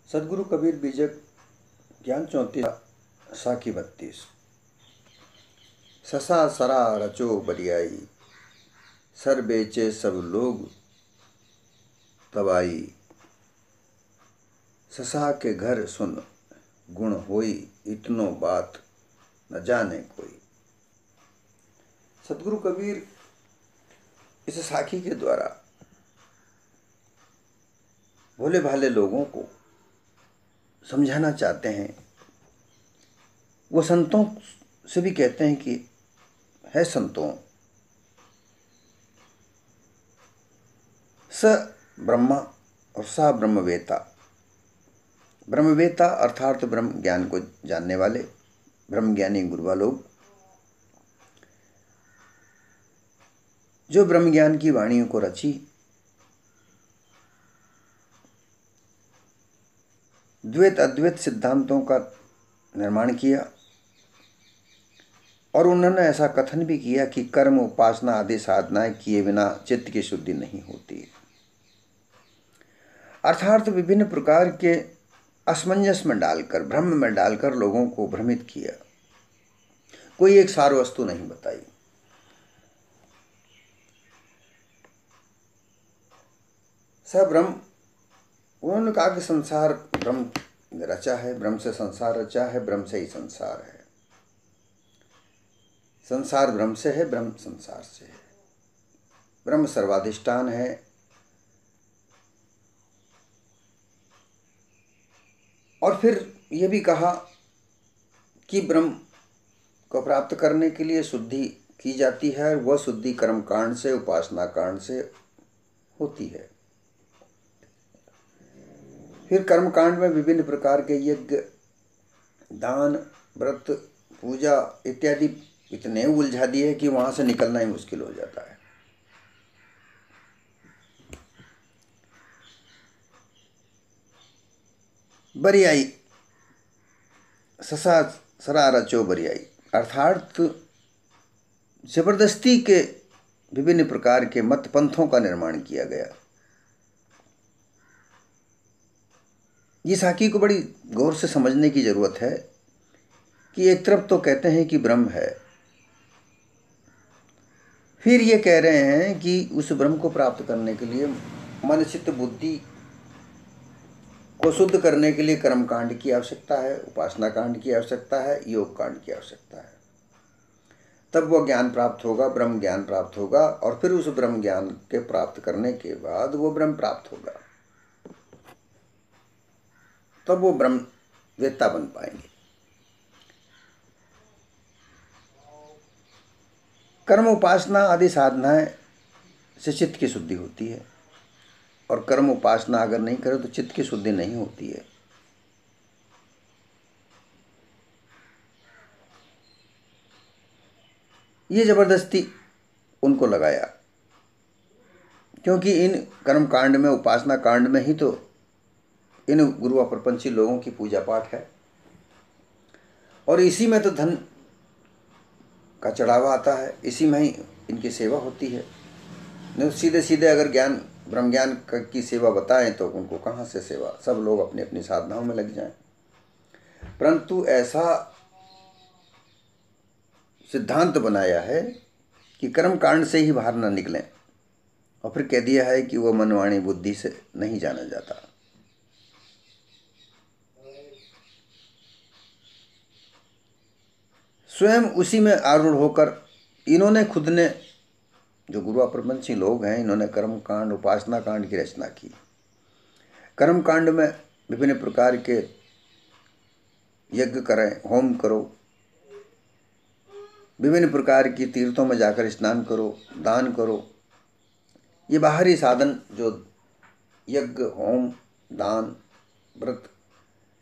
सदगुरु कबीर बीजक ज्ञान 34 साखी 32। ससा सरा रचो बरियाई, सर बेचे सब लोग तबाई। ससा के घर सुन गुण होई, इतनो बात न जाने कोई। सदगुरु कबीर इस साखी के द्वारा भोले भाले लोगों को समझाना चाहते हैं। वो संतों से भी कहते हैं कि है संतों, स ब्रह्मा और सा ब्रह्मवेता। ब्रह्मवेता अर्थात ब्रह्म ज्ञान को जानने वाले ब्रह्मज्ञानी गुरुआ लोग, जो ब्रह्म ज्ञान की वाणियों को रची, द्वैत अद्वैत सिद्धांतों का निर्माण किया। और उन्होंने ऐसा कथन भी किया कि कर्म उपासना आदि साधनाएं किए बिना चित्त की शुद्धि नहीं होती। अर्थात विभिन्न प्रकार के असमंजस में डालकर, भ्रम में डालकर लोगों को भ्रमित किया, कोई एक सार वस्तु नहीं बताई। सब ब्रह्म, उन्होंने कहा कि संसार ब्रह्म रचा है, ब्रह्म से संसार रचा है, ब्रह्म से ही संसार है। संसार ब्रह्म से है, ब्रह्म संसार से है। ब्रह्म सर्वाधिष्ठान है। और फिर यह भी कहा कि ब्रह्म को प्राप्त करने के लिए शुद्धि की जाती है, वह शुद्धि कर्म कांड से, उपासना कांड से होती है। फिर कर्म कांड में विभिन्न प्रकार के यज्ञ, दान, व्रत, पूजा इत्यादि इतने उलझा दिए कि वहां से निकलना ही मुश्किल हो जाता है। बरियाई, ससा सरा रचो बरियाई, अर्थात जबरदस्ती के विभिन्न प्रकार के मत पंथों का निर्माण किया गया। ये साखी को बड़ी गौर से समझने की जरूरत है कि एक तरफ तो कहते हैं कि ब्रह्म है, फिर ये कह रहे हैं कि उस ब्रह्म को प्राप्त करने के लिए मन चित्त बुद्धि को शुद्ध करने के लिए कर्म कांड की आवश्यकता है, उपासना कांड की आवश्यकता है, योग कांड की आवश्यकता है। तब वो ज्ञान प्राप्त होगा, ब्रह्म ज्ञान प्राप्त होगा। और फिर उस ब्रह्म ज्ञान के प्राप्त करने के बाद वो ब्रह्म प्राप्त होगा, तब वो ब्रह्म वेत्ता बन पाएंगे। कर्म उपासना आदि साधनाएं से चित्त की शुद्धि होती है, और कर्म उपासना अगर नहीं करो तो चित्त की शुद्धि नहीं होती है। ये जबरदस्ती उनको लगाया, क्योंकि इन कर्म कांड में, उपासना कांड में ही तो इन गुरु अपरपंची लोगों की पूजा पाठ है, और इसी में तो धन का चढ़ावा आता है, इसी में ही इनकी सेवा होती है। नहीं सीधे सीधे अगर ज्ञान, ब्रह्म ज्ञान की सेवा बताएं तो उनको कहाँ से सेवा, सब लोग अपनी अपनी साधनाओं में लग जाएं। परंतु ऐसा सिद्धांत बनाया है कि कर्म कांड से ही बाहर न निकलें, और फिर कह दिया है कि वो मनवाणी बुद्धि से नहीं जाना जाता। स्वयं उसी में आरूढ़ होकर इन्होंने खुद ने, जो गुरु अपरपंची लोग हैं, इन्होंने कर्म कांड, उपासना कांड की रचना की। कर्म कांड में विभिन्न प्रकार के यज्ञ करें, होम करो, विभिन्न प्रकार की तीर्थों में जाकर स्नान करो, दान करो। ये बाहरी साधन जो यज्ञ, होम, दान, व्रत,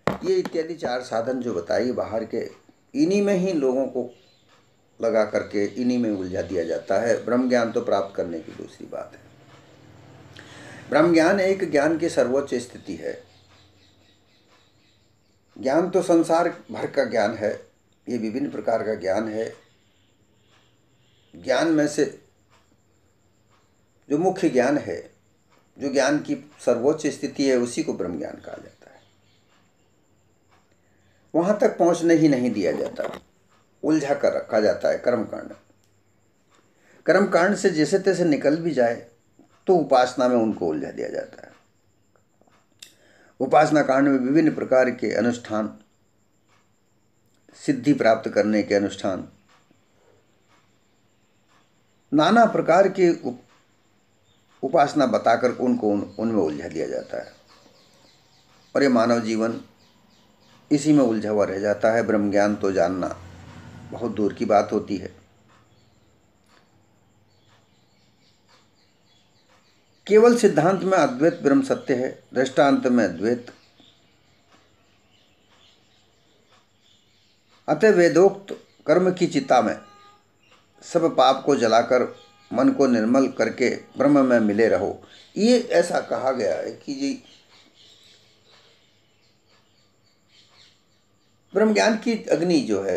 ये इत्यादि चार साधन जो बताइए बाहर के, इन्हीं में ही लोगों को लगा करके इन्हीं में उलझा दिया जाता है। ब्रह्म ज्ञान तो प्राप्त करने की दूसरी बात है। ब्रह्म ज्ञान एक ज्ञान की सर्वोच्च स्थिति है। ज्ञान तो संसार भर का ज्ञान है, ये विभिन्न प्रकार का ज्ञान है। ज्ञान में से जो मुख्य ज्ञान है, जो ज्ञान की सर्वोच्च स्थिति है, उसी को ब्रह्म ज्ञान कहा जाता है। वहां तक पहुंचने ही नहीं दिया जाता, उलझा कर रखा जाता है। कर्मकांड, कर्मकांड से जैसे तैसे निकल भी जाए तो उपासना में उनको उलझा दिया जाता है। उपासना कांड में विभिन्न प्रकार के अनुष्ठान, सिद्धि प्राप्त करने के अनुष्ठान, नाना प्रकार के उपासना बताकर उनको उनमें उलझा दिया जाता है और ये मानव जीवन इसी में उलझा हुआ रह जाता है। ब्रह्म ज्ञान तो जानना बहुत दूर की बात होती है। केवल सिद्धांत में अद्वैत ब्रह्म सत्य है, दृष्टांत में द्वैत। अतः वेदोक्त कर्म की चिता में सब पाप को जलाकर मन को निर्मल करके ब्रह्म में मिले रहो। ये ऐसा कहा गया है कि जी ब्रह्म ज्ञान की अग्नि जो है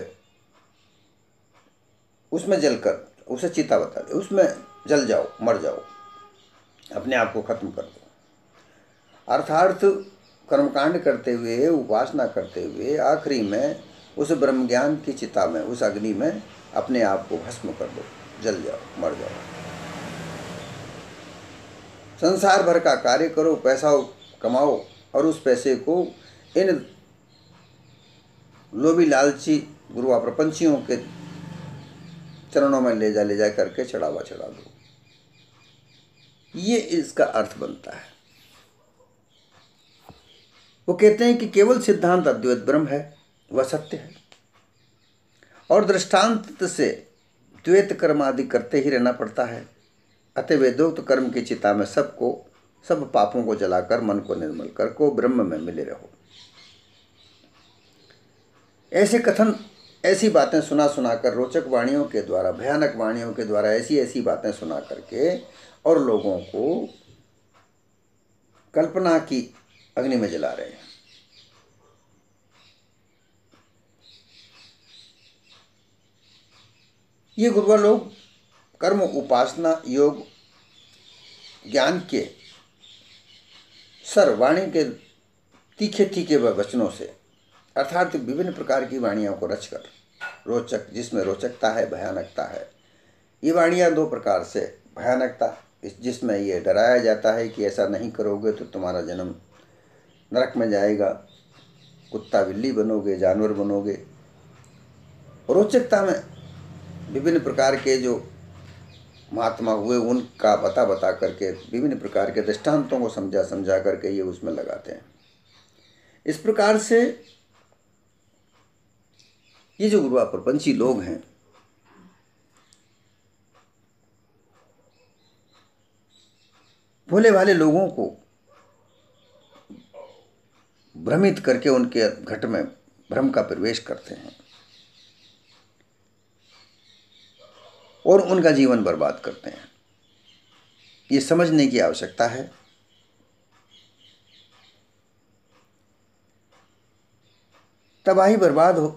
उसमें जलकर, उसे चिता बता दे, उसमें जल जाओ, मर जाओ, अपने आप को खत्म कर दो। अर्थात कर्मकांड करते हुए, उपासना करते हुए आखिरी में उस ब्रह्म ज्ञान की चिता में, उस अग्नि में अपने आप को भस्म कर दो, जल जाओ, मर जाओ। संसार भर का कार्य करो, पैसा कमाओ और उस पैसे को इन लोभी लालची गुरुआ प्रपंचियों के चरणों में ले जा करके चढ़ा दो। ये इसका अर्थ बनता है। वो कहते हैं कि केवल सिद्धांत अद्वैत ब्रह्म है, वह सत्य है और दृष्टांत से द्वैत कर्म आदि करते ही रहना पड़ता है। अतः वेदोक्त कर्म की चिता में सब पापों को जलाकर मन को निर्मल कर को ब्रह्म में मिले रहो। ऐसे कथन, ऐसी बातें सुना कर, रोचक वाणियों के द्वारा, भयानक वाणियों के द्वारा ऐसी बातें सुना करके और लोगों को कल्पना की अग्नि में जला रहे हैं। ये गुरुआ लोग कर्म, उपासना, योग, ज्ञान के वाणी के तीखे वचनों से, अर्थात विभिन्न प्रकार की वाणियों को रचकर, रोचक, जिसमें रोचकता है, भयानकता है। ये वाणियाँ दो प्रकार से, भयानकता जिसमें ये डराया जाता है कि ऐसा नहीं करोगे तो तुम्हारा जन्म नरक में जाएगा, कुत्ता बिल्ली बनोगे, जानवर बनोगे। रोचकता में विभिन्न प्रकार के जो महात्मा हुए उनका बता करके, विभिन्न प्रकार के दृष्टांतों को समझा करके ये उसमें लगाते हैं। इस प्रकार से ये जो गुरुआ प्रपंची लोग हैं, भोले भाले लोगों को भ्रमित करके उनके घट में भ्रम का प्रवेश करते हैं और उनका जीवन बर्बाद करते हैं। ये समझने की आवश्यकता है। तबाही बर्बाद हो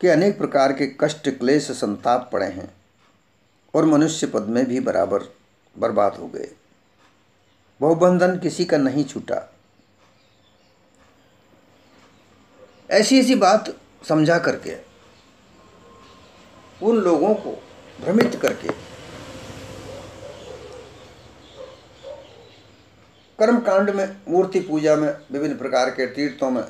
के अनेक प्रकार के कष्ट, क्लेश, संताप पड़े हैं और मनुष्य पद में भी बराबर बर्बाद हो गए। बहुबंधन किसी का नहीं छूटा। ऐसी बात समझा करके उन लोगों को भ्रमित करके कर्म कांड में, मूर्ति पूजा में, विभिन्न प्रकार के तीर्थों में,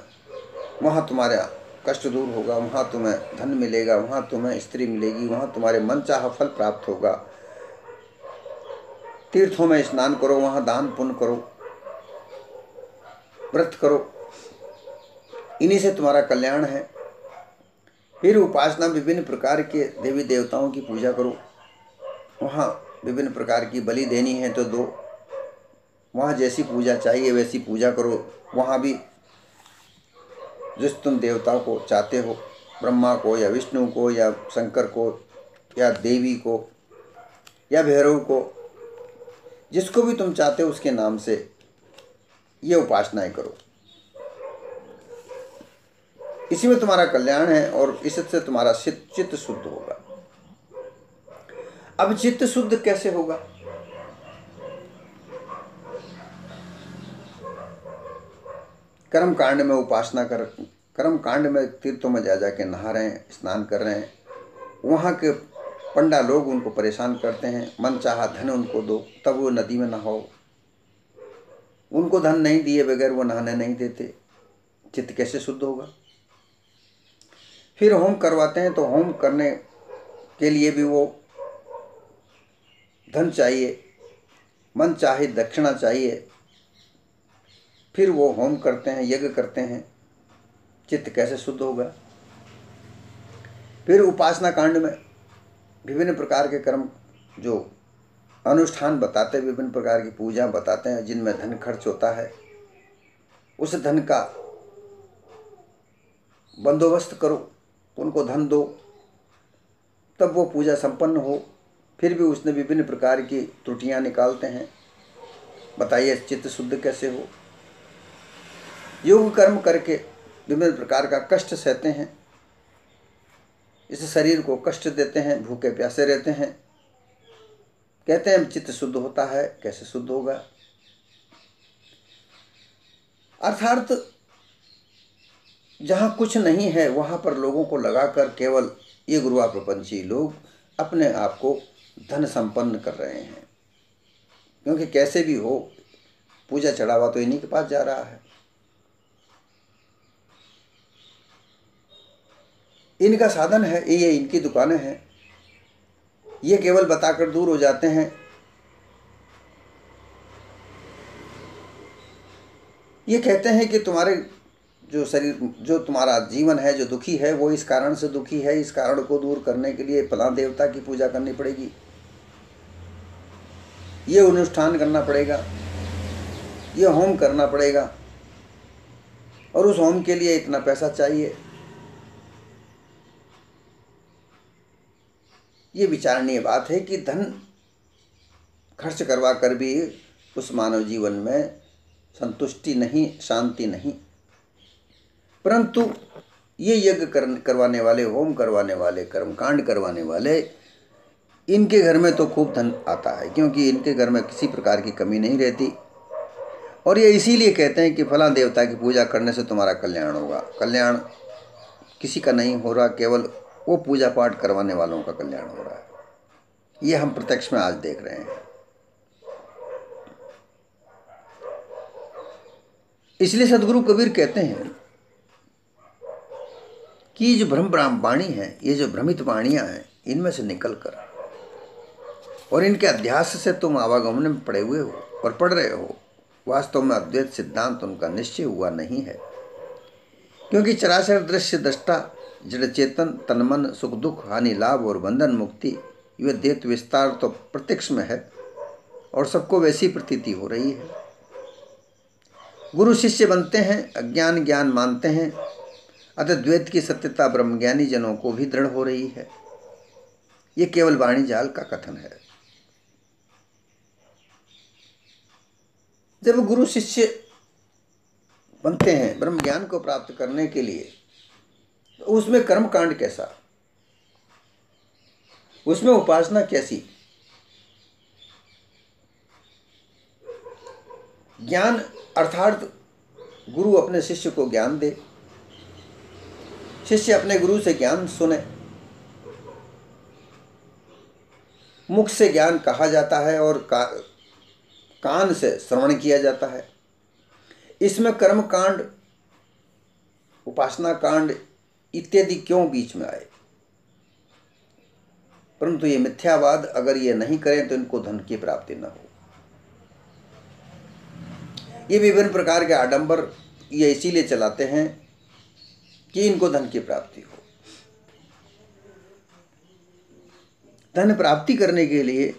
वहाँ तुम्हारा कष्ट दूर होगा, वहाँ तुम्हें धन मिलेगा, वहाँ तुम्हें स्त्री मिलेगी, वहाँ तुम्हारे मनचाहा फल प्राप्त होगा। तीर्थों में स्नान करो, वहाँ दान पुण्य करो, व्रत करो, इन्हीं से तुम्हारा कल्याण है। फिर उपासना, विभिन्न प्रकार के देवी देवताओं की पूजा करो, वहाँ विभिन्न प्रकार की बलि देनी है तो दो, वहाँ जैसी पूजा चाहिए वैसी पूजा करो। वहाँ भी जिस तुम देवता को चाहते हो, ब्रह्मा को या विष्णु को या शंकर को या देवी को या भैरव को, जिसको भी तुम चाहते हो उसके नाम से ये उपासनाएं करो। इसी में तुम्हारा कल्याण है और इससे तुम्हारा चित्त शुद्ध होगा। अब चित्त शुद्ध कैसे होगा? कर्म कांड में उपासना कर्म कांड में तीर्थों में जा के नहा रहे हैं, स्नान कर रहे हैं, वहाँ के पंडा लोग उनको परेशान करते हैं, मन चाहा धन उनको दो तब वो नदी में नहाओ। उनको धन नहीं दिए बगैर वो नहाने नहीं देते, चित्त कैसे शुद्ध होगा। फिर होम करवाते हैं तो होम करने के लिए भी वो धन चाहिए, मन चाहे दक्षिणा चाहिए। फिर वो होम करते हैं, यज्ञ करते हैं, चित्त कैसे शुद्ध होगा। फिर उपासना कांड में विभिन्न प्रकार के कर्म जो अनुष्ठान बताते हैं, विभिन्न प्रकार की पूजा बताते हैं जिनमें धन खर्च होता है। उस धन का बंदोबस्त करो, उनको धन दो तब वो पूजा संपन्न हो। फिर भी उसने विभिन्न प्रकार की त्रुटियां निकालते हैं, बताइए चित्त शुद्ध कैसे हो। योग कर्म करके विभिन्न प्रकार का कष्ट सहते हैं, इस शरीर को कष्ट देते हैं, भूखे प्यासे रहते हैं, कहते हैं चित्त शुद्ध होता है, कैसे शुद्ध होगा। अर्थात जहाँ कुछ नहीं है वहाँ पर लोगों को लगाकर केवल ये गुरुआ प्रपंची लोग अपने आप को धन संपन्न कर रहे हैं, क्योंकि कैसे भी हो पूजा चढ़ावा तो इन्हीं के पास जा रहा है। इनका साधन है, ये इनकी दुकानें हैं। ये केवल बताकर दूर हो जाते हैं। ये कहते हैं कि तुम्हारे जो शरीर, जो तुम्हारा जीवन है जो दुखी है वो इस कारण से दुखी है, इस कारण को दूर करने के लिए फलां देवता की पूजा करनी पड़ेगी, ये अनुष्ठान करना पड़ेगा, ये होम करना पड़ेगा और उस होम के लिए इतना पैसा चाहिए। ये विचारणीय बात है कि धन खर्च करवा कर भी उस मानव जीवन में संतुष्टि नहीं, शांति नहीं। परंतु ये यज्ञ करवाने वाले, होम करवाने वाले, कर्मकांड करवाने वाले, इनके घर में तो खूब धन आता है, क्योंकि इनके घर में किसी प्रकार की कमी नहीं रहती। और ये इसीलिए कहते हैं कि फलां देवता की पूजा करने से तुम्हारा कल्याण होगा। कल्याण किसी का नहीं हो रहा, केवल वो पूजा पाठ करवाने वालों का कल्याण हो रहा है। ये हम प्रत्यक्ष में आज देख रहे हैं। इसलिए सदगुरु कबीर कहते हैं कि जो भ्रम वाणी है, ये जो भ्रमित वाणियां हैं, इनमें से निकल कर और इनके अध्यास से तुम आवागमन में पड़े हुए हो और पढ़ रहे हो। वास्तव में अद्वैत सिद्धांत उनका निश्चय हुआ नहीं है, क्योंकि चराचर दृश्य दृष्टा जड़ चेतन तन मन सुख दुख हानि लाभ और बंधन मुक्ति, यह द्वैत विस्तार तो प्रत्यक्ष में है और सबको वैसी प्रतीति हो रही है। गुरु शिष्य बनते हैं, अज्ञान ज्ञान मानते हैं, अतः द्वैत की सत्यता ब्रह्मज्ञानी जनों को भी दृढ़ हो रही है। ये केवल वाणी जाल का कथन है। जब गुरु शिष्य बनते हैं ब्रह्म ज्ञान को प्राप्त करने के लिए, तो उसमें कर्म कांड कैसा, उसमें उपासना कैसी, ज्ञान अर्थात गुरु अपने शिष्य को ज्ञान दे, शिष्य अपने गुरु से ज्ञान सुने। मुख से ज्ञान कहा जाता है और कान से श्रवण किया जाता है। इसमें कर्म कांड, उपासना कांड इत्यादि क्यों बीच में आए? परंतु ये मिथ्यावाद अगर ये नहीं करें तो इनको धन की प्राप्ति न हो। ये विभिन्न प्रकार के आडंबर ये इसीलिए चलाते हैं कि इनको धन की प्राप्ति हो। धन प्राप्ति करने के लिए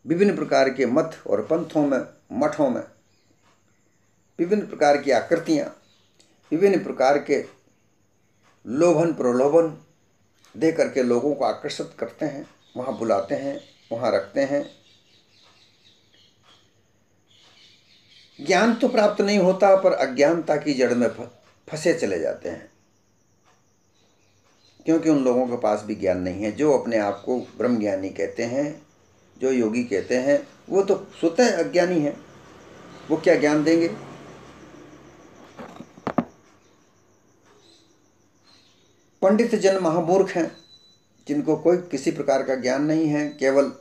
विभिन्न प्रकार के मत और पंथों में, मठों में विभिन्न प्रकार की आकृतियां, विभिन्न प्रकार के लोभन प्रलोभन दे करके लोगों को आकर्षित करते हैं, वहाँ बुलाते हैं, वहाँ रखते हैं। ज्ञान तो प्राप्त नहीं होता, पर अज्ञानता की जड़ में फंसे चले जाते हैं, क्योंकि उन लोगों के पास भी ज्ञान नहीं है। जो अपने आप को ब्रह्मज्ञानी कहते हैं, जो योगी कहते हैं, वो तो स्वतः अज्ञानी हैं। वो क्या ज्ञान देंगे? पंडित जन महामूर्ख हैं, जिनको कोई किसी प्रकार का ज्ञान नहीं है, केवल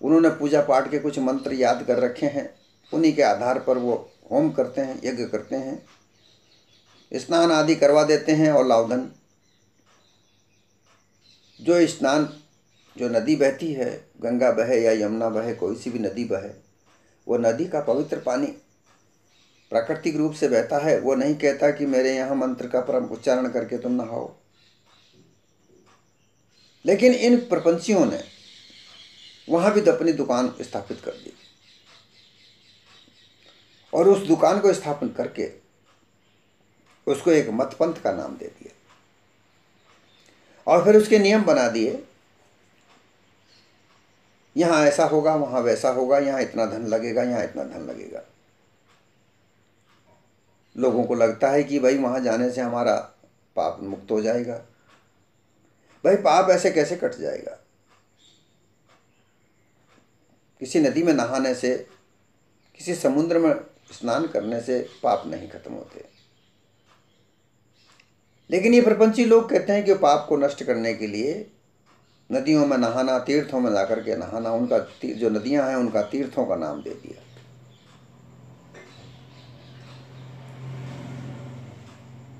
उन्होंने पूजा पाठ के कुछ मंत्र याद कर रखे हैं, उन्हीं के आधार पर वो होम करते हैं, यज्ञ करते हैं, स्नान आदि करवा देते हैं। और लावधन जो स्नान, जो नदी बहती है, गंगा बहे या यमुना बहे, कोई सी भी नदी बहे, वो नदी का पवित्र पानी प्राकृतिक रूप से बहता है। वो नहीं कहता कि मेरे यहाँ मंत्र का परम उच्चारण करके तुम नहाओ। लेकिन इन प्रपंचियों ने वहाँ भी तो अपनी दुकान स्थापित कर दी, और उस दुकान को स्थापन करके उसको एक मतपंथ का नाम दे दिया, और फिर उसके नियम बना दिए, यहाँ ऐसा होगा, वहाँ वैसा होगा, यहाँ इतना धन लगेगा, यहाँ इतना धन लगेगा। लोगों को लगता है कि भाई वहाँ जाने से हमारा पाप मुक्त हो जाएगा। भाई पाप ऐसे कैसे कट जाएगा? किसी नदी में नहाने से, किसी समुद्र में स्नान करने से पाप नहीं खत्म होते। लेकिन ये प्रपंची लोग कहते हैं कि पाप को नष्ट करने के लिए नदियों में नहाना, तीर्थों में जाकर के नहाना, उनका जो नदियां हैं उनका तीर्थों का नाम दे दिया।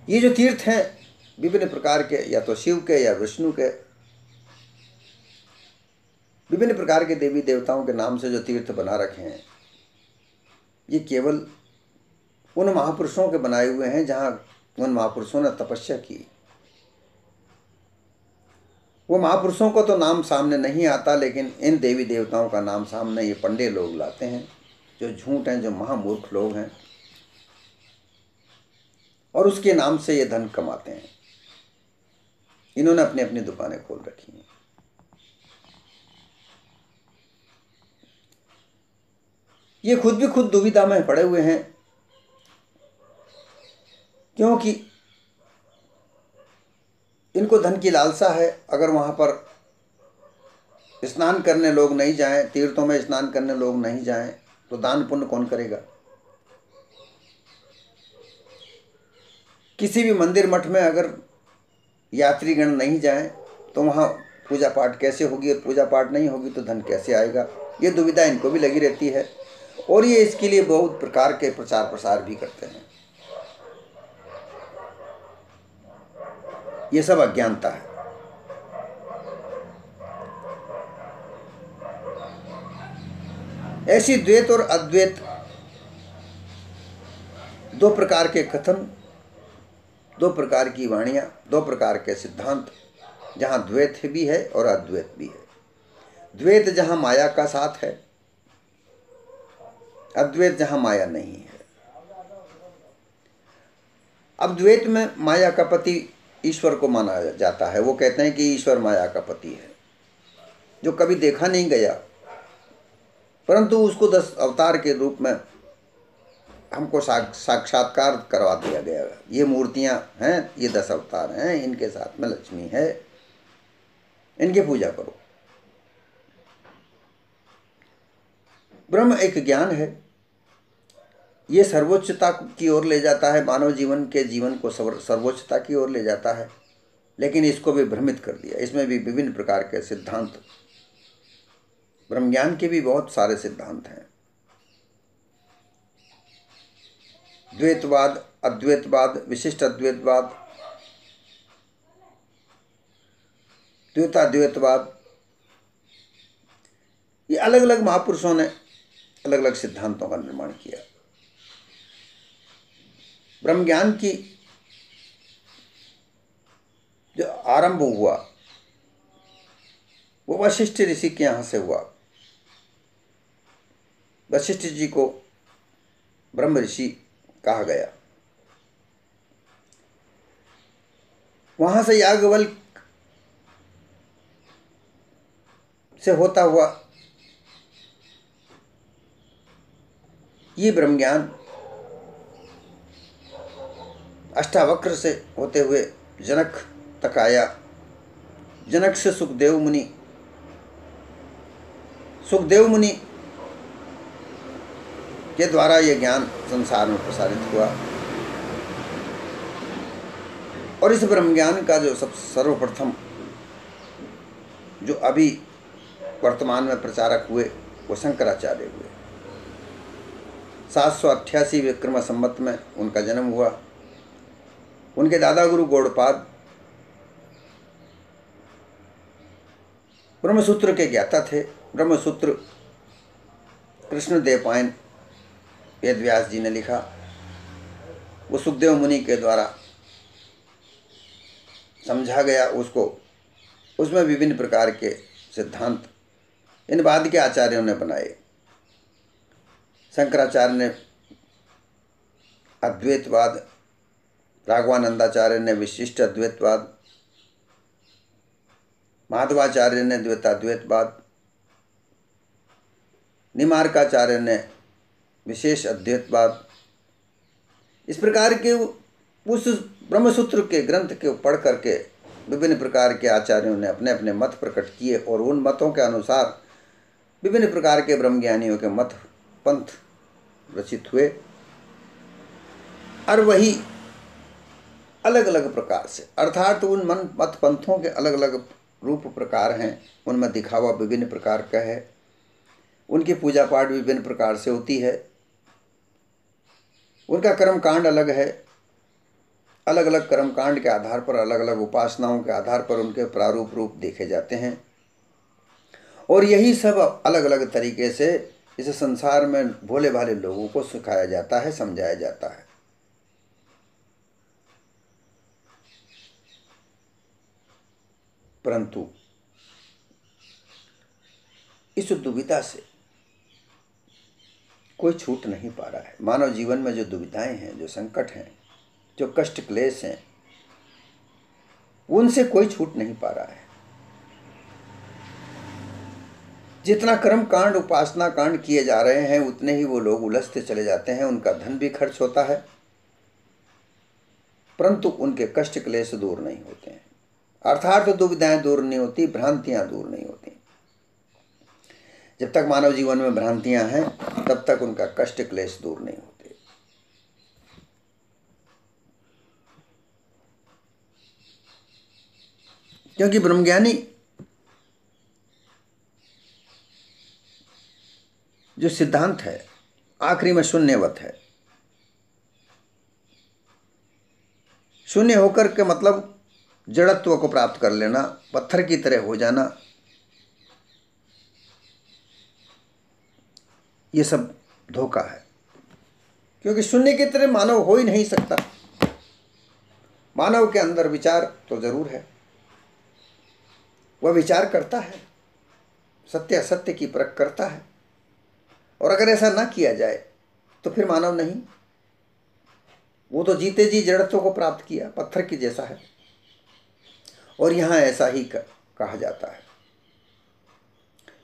ये जो तीर्थ हैं विभिन्न प्रकार के, या तो शिव के या विष्णु के, विभिन्न प्रकार के देवी देवताओं के नाम से जो तीर्थ बना रखे हैं, ये केवल उन महापुरुषों के बनाए हुए हैं जहाँ उन महापुरुषों ने तपस्या की। वो महापुरुषों को तो नाम सामने नहीं आता, लेकिन इन देवी देवताओं का नाम सामने ये पंडे लोग लाते हैं, जो झूठ हैं, जो महामूर्ख लोग हैं, और उसके नाम से ये धन कमाते हैं। इन्होंने अपनी अपनी दुकानें खोल रखी हैं। ये खुद भी खुद दुविधा में पड़े हुए हैं, क्योंकि इनको धन की लालसा है। अगर वहाँ पर स्नान करने लोग नहीं जाएं, तीर्थों में स्नान करने लोग नहीं जाएं, तो दान पुण्य कौन करेगा? किसी भी मंदिर मठ में अगर यात्रीगण नहीं जाएं, तो वहाँ पूजा पाठ कैसे होगी? और पूजा पाठ नहीं होगी तो धन कैसे आएगा? ये दुविधा इनको भी लगी रहती है, और ये इसके लिए बहुत प्रकार के प्रचार प्रसार भी करते हैं। ये सब अज्ञानता है। ऐसी द्वैत और अद्वैत दो प्रकार के कथन, दो प्रकार की वाणियां, दो प्रकार के सिद्धांत, जहां द्वैत भी है और अद्वैत भी है। द्वैत जहां माया का साथ है, अद्वैत जहां माया नहीं है। अब द्वैत में माया का पति ईश्वर को माना जाता है। वो कहते हैं कि ईश्वर माया का पति है, जो कभी देखा नहीं गया, परंतु उसको 10 अवतार के रूप में हमको साक्षात्कार करवा दिया गया। ये मूर्तियां हैं, ये 10 अवतार हैं, इनके साथ में लक्ष्मी है, इनकी पूजा करो। ब्रह्म एक ज्ञान है, ये सर्वोच्चता की ओर ले जाता है, मानव जीवन के जीवन को सर्वोच्चता की ओर ले जाता है, लेकिन इसको भी भ्रमित कर दिया। इसमें भी विभिन्न प्रकार के सिद्धांत, ब्रह्म ज्ञान के भी बहुत सारे सिद्धांत हैं। द्वैतवाद, अद्वैतवाद, विशिष्ट अद्वैतवाद, द्वैताद्वैतवाद, ये अलग अलग महापुरुषों ने अलग अलग सिद्धांतों का निर्माण किया। ब्रह्म ज्ञान की जो आरंभ हुआ वो वशिष्ठ ऋषि के यहाँ से हुआ। वशिष्ठ जी को ब्रह्म ऋषि कहा गया। वहां से याज्ञवल्क्य से होता हुआ ये ब्रह्म ज्ञान अष्टावक्र से होते हुए जनक तक आया। जनक से सुखदेव मुनि, सुखदेव मुनि के द्वारा यह ज्ञान संसार में प्रसारित हुआ। और इस ब्रह्म ज्ञान का जो सब सर्वप्रथम जो अभी वर्तमान में प्रचारक हुए वो शंकराचार्य हुए। 788 विक्रम संवत में उनका जन्म हुआ। उनके दादा गुरु गौड़पाद ब्रह्मसूत्र के ज्ञाता थे। ब्रह्मसूत्र कृष्णदेव पायन वेद व्यास जी ने लिखा, वो सुखदेव मुनि के द्वारा समझा गया उसको। उसमें विभिन्न प्रकार के सिद्धांत इन बाद के आचार्यों ने बनाए। शंकराचार्य ने अद्वैतवाद, राघवानंदाचार्य ने विशिष्ट अद्वैतवाद, माधवाचार्य ने द्वैताद्वैतवाद, निमार्काचार्य ने विशेष अद्वैतवाद। इस प्रकार के उस ब्रह्मसूत्र के ग्रंथ के पढ़ करके विभिन्न प्रकार के आचार्यों ने अपने अपने मत प्रकट किए और उन मतों के अनुसार विभिन्न प्रकार के ब्रह्मज्ञानियों के मत पंथ रचित हुए। और वही अलग अलग प्रकार से, अर्थात उन मत पंथों के अलग अलग रूप प्रकार हैं। उनमें दिखावा विभिन्न प्रकार का है, उनकी पूजा पाठ विभिन्न प्रकार से होती है, उनका कर्मकांड अलग है। अलग अलग कर्मकांड के आधार पर, अलग अलग उपासनाओं के आधार पर उनके प्रारूप रूप देखे जाते हैं। और यही सब अलग अलग तरीके से इस संसार में भोले भाले लोगों को सिखाया जाता है, समझाया जाता है। परंतु इस दुविधा से कोई छूट नहीं पा रहा है। मानव जीवन में जो दुविधाएं हैं, जो संकट हैं, जो कष्ट क्लेश हैं, उनसे कोई छूट नहीं पा रहा है। जितना कर्म कांड, उपासना कांड किए जा रहे हैं, उतने ही वो लोग उलझते चले जाते हैं। उनका धन भी खर्च होता है, परंतु उनके कष्ट क्लेश दूर नहीं होते हैं। अर्थात दुविधाएं दूर नहीं होती, भ्रांतियां दूर नहीं होती। जब तक मानव जीवन में भ्रांतियां हैं, तब तक उनका कष्ट क्लेश दूर नहीं होते। क्योंकि ब्रह्मज्ञानी जो सिद्धांत है आखिरी में शून्यवत है। शून्य होकर के मतलब जड़त्व को प्राप्त कर लेना, पत्थर की तरह हो जाना, ये सब धोखा है। क्योंकि शून्य की तरह मानव हो ही नहीं सकता। मानव के अंदर विचार तो जरूर है, वह विचार करता है, सत्य असत्य की परख करता है। और अगर ऐसा ना किया जाए तो फिर मानव नहीं, वो तो जीते जी जड़त्व को प्राप्त किया, पत्थर की जैसा है। और यहाँ ऐसा ही कहा जाता है,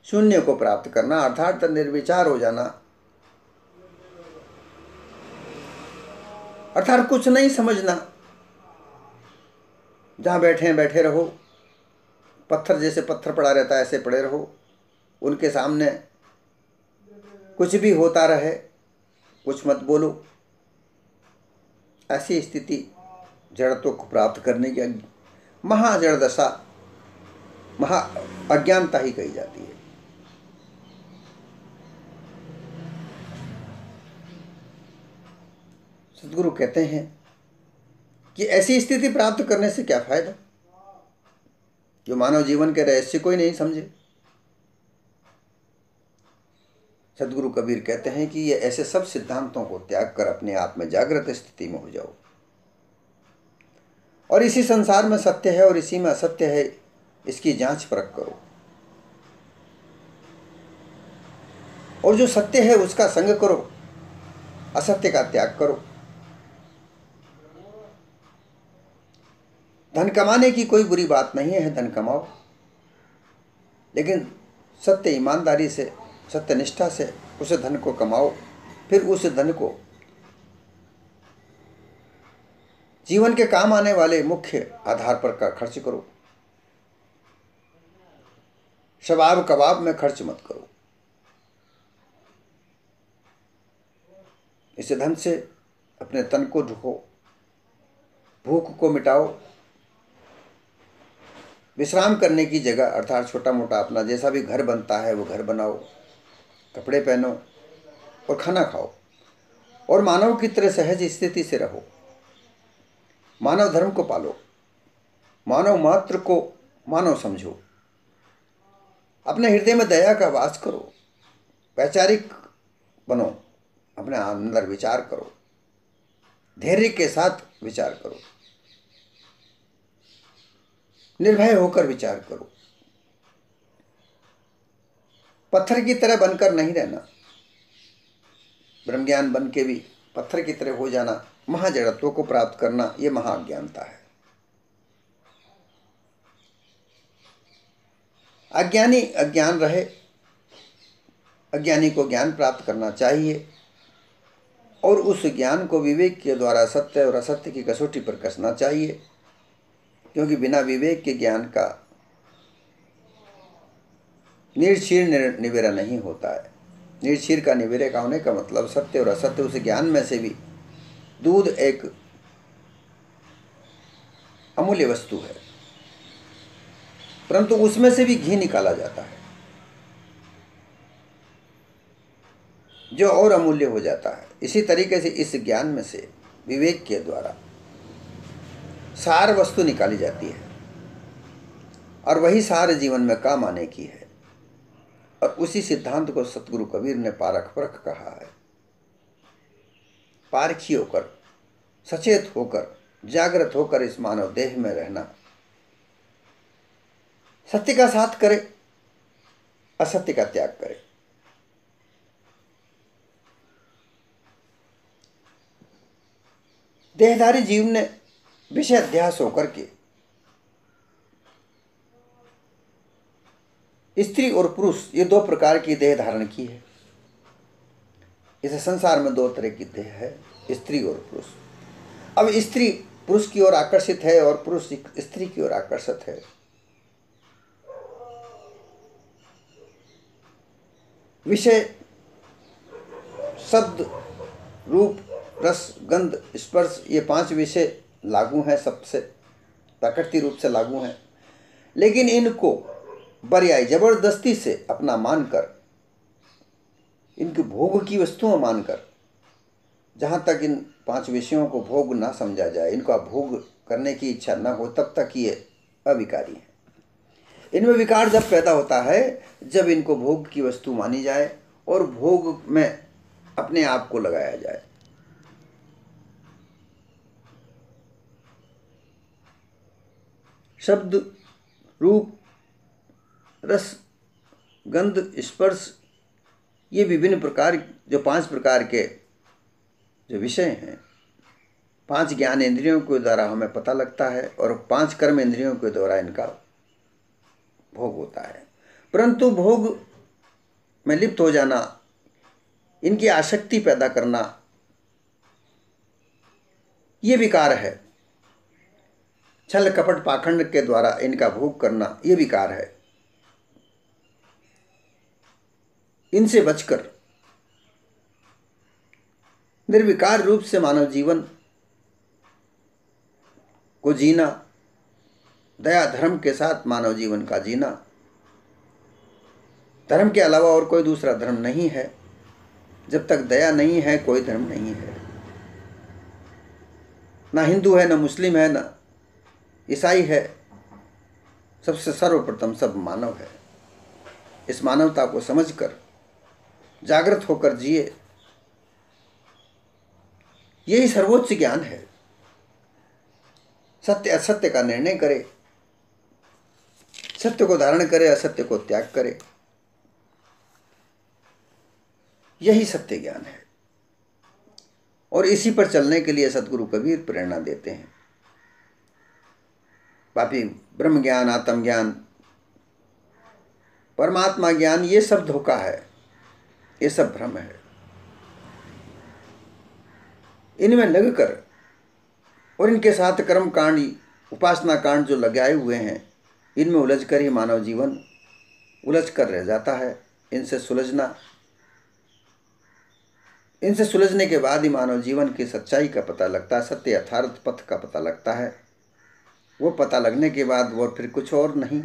शून्य को प्राप्त करना अर्थात निर्विचार हो जाना, अर्थात कुछ नहीं समझना। जहाँ बैठे हैं बैठे रहो, पत्थर जैसे पत्थर पड़ा रहता है ऐसे पड़े रहो, उनके सामने कुछ भी होता रहे, कुछ मत बोलो। ऐसी स्थिति जड़त्व को प्राप्त करने की महाजड़ दशा, महा अज्ञानता ही कही जाती है। सद्गुरु कहते हैं कि ऐसी स्थिति प्राप्त करने से क्या फायदा, जो मानव जीवन के रहस्य को ही नहीं समझे। सद्गुरु कबीर कहते हैं कि ये ऐसे सब सिद्धांतों को त्याग कर अपने आप में जागृत स्थिति में हो जाओ। और इसी संसार में सत्य है और इसी में असत्य है, इसकी जांच परख करो। और जो सत्य है उसका संग करो, असत्य का त्याग करो। धन कमाने की कोई बुरी बात नहीं है, धन कमाओ, लेकिन सत्य ईमानदारी से, सत्य निष्ठा से उस धन को कमाओ। फिर उस धन को जीवन के काम आने वाले मुख्य आधार पर का खर्च करो। शबाब कबाब में खर्च मत करो। इस धन से अपने तन को ढको, भूख को मिटाओ, विश्राम करने की जगह अर्थात छोटा मोटा अपना जैसा भी घर बनता है वो घर बनाओ, कपड़े पहनो और खाना खाओ और मानव की तरह सहज स्थिति से रहो। मानव धर्म को पालो, मानव मात्र को मानव समझो, अपने हृदय में दया का वास करो, वैचारिक बनो, अपने अंदर विचार करो, धैर्य के साथ विचार करो, निर्भय होकर विचार करो, पत्थर की तरह बनकर नहीं रहना। ब्रह्मज्ञान बन के भी पत्थर की तरह हो जाना, महाजड़त्व को प्राप्त करना, यह महाअज्ञानता है। अज्ञानी अज्ञान रहे, अज्ञानी को ज्ञान प्राप्त करना चाहिए और उस ज्ञान को विवेक के द्वारा सत्य और असत्य की कसौटी पर कसना चाहिए, क्योंकि बिना विवेक के ज्ञान का निर्क्षीर निवेरा नहीं होता है। निर्क्षीर का निवेरे का होने का मतलब सत्य और असत्य, उस ज्ञान में से भी दूध एक अमूल्य वस्तु है, परंतु उसमें से भी घी निकाला जाता है जो और अमूल्य हो जाता है। इसी तरीके से इस ज्ञान में से विवेक के द्वारा सार वस्तु निकाली जाती है और वही सार जीवन में काम आने की है। और उसी सिद्धांत को सतगुरु कबीर ने पारख परख कहा है। पारखी होकर, सचेत होकर, जागृत होकर इस मानव देह में रहना, सत्य का साथ करे, असत्य का त्याग करे। देहधारी जीव ने विषय अध्यास होकर के स्त्री और पुरुष ये दो प्रकार की देह धारण की है। इस संसार में दो तरह की देह है, स्त्री और पुरुष। अब स्त्री पुरुष की ओर आकर्षित है और पुरुष स्त्री की ओर आकर्षित है। विषय शब्द, रूप, रस, गंध, स्पर्श, ये 5 विषय लागू हैं, सबसे प्रकृति रूप से लागू हैं। लेकिन इनको बरियाई जबरदस्ती से अपना मानकर, इनके भोग की वस्तुओं मानकर, जहाँ तक इन 5 विषयों को भोग ना समझा जाए, इनका भोग करने की इच्छा ना हो, तब तक ये अविकारी हैं। इनमें विकार जब पैदा होता है जब इनको भोग की वस्तु मानी जाए और भोग में अपने आप को लगाया जाए। शब्द, रूप, रस, गंध, स्पर्श, ये विभिन्न प्रकार, जो 5 प्रकार के जो विषय हैं, 5 ज्ञान इंद्रियों के द्वारा हमें पता लगता है और 5 कर्म इंद्रियों के द्वारा इनका भोग होता है। परंतु भोग में लिप्त हो जाना, इनकी आसक्ति पैदा करना, ये विकार है। छल कपट पाखंड के द्वारा इनका भोग करना, ये विकार है। इनसे बचकर निर्विकार रूप से मानव जीवन को जीना, दया धर्म के साथ मानव जीवन का जीना, धर्म के अलावा और कोई दूसरा धर्म नहीं है। जब तक दया नहीं है कोई धर्म नहीं है। ना हिंदू है, ना मुस्लिम है, ना ईसाई है, सबसे सर्वप्रथम सब मानव है। इस मानवता को समझकर जागृत होकर जिए, यही सर्वोच्च ज्ञान है। सत्य असत्य का निर्णय करे, सत्य को धारण करे, असत्य को त्याग करे, यही सत्य ज्ञान है। और इसी पर चलने के लिए सतगुरु कबीर प्रेरणा देते हैं। पापी ब्रह्म ज्ञान, आत्मज्ञान, परमात्मा ज्ञान, ये सब धोखा है, ये सब भ्रम है। इनमें लगकर और इनके साथ कर्म कांड, उपासना कांड जो लगाए हुए हैं, इनमें उलझकर ही मानव जीवन उलझ कर रह जाता है। इनसे सुलझना इनसे सुलझने के बाद ही मानव जीवन की सच्चाई का पता लगता है, सत्य यथार्थ पथ का पता लगता है। वो पता लगने के बाद वो फिर कुछ और नहीं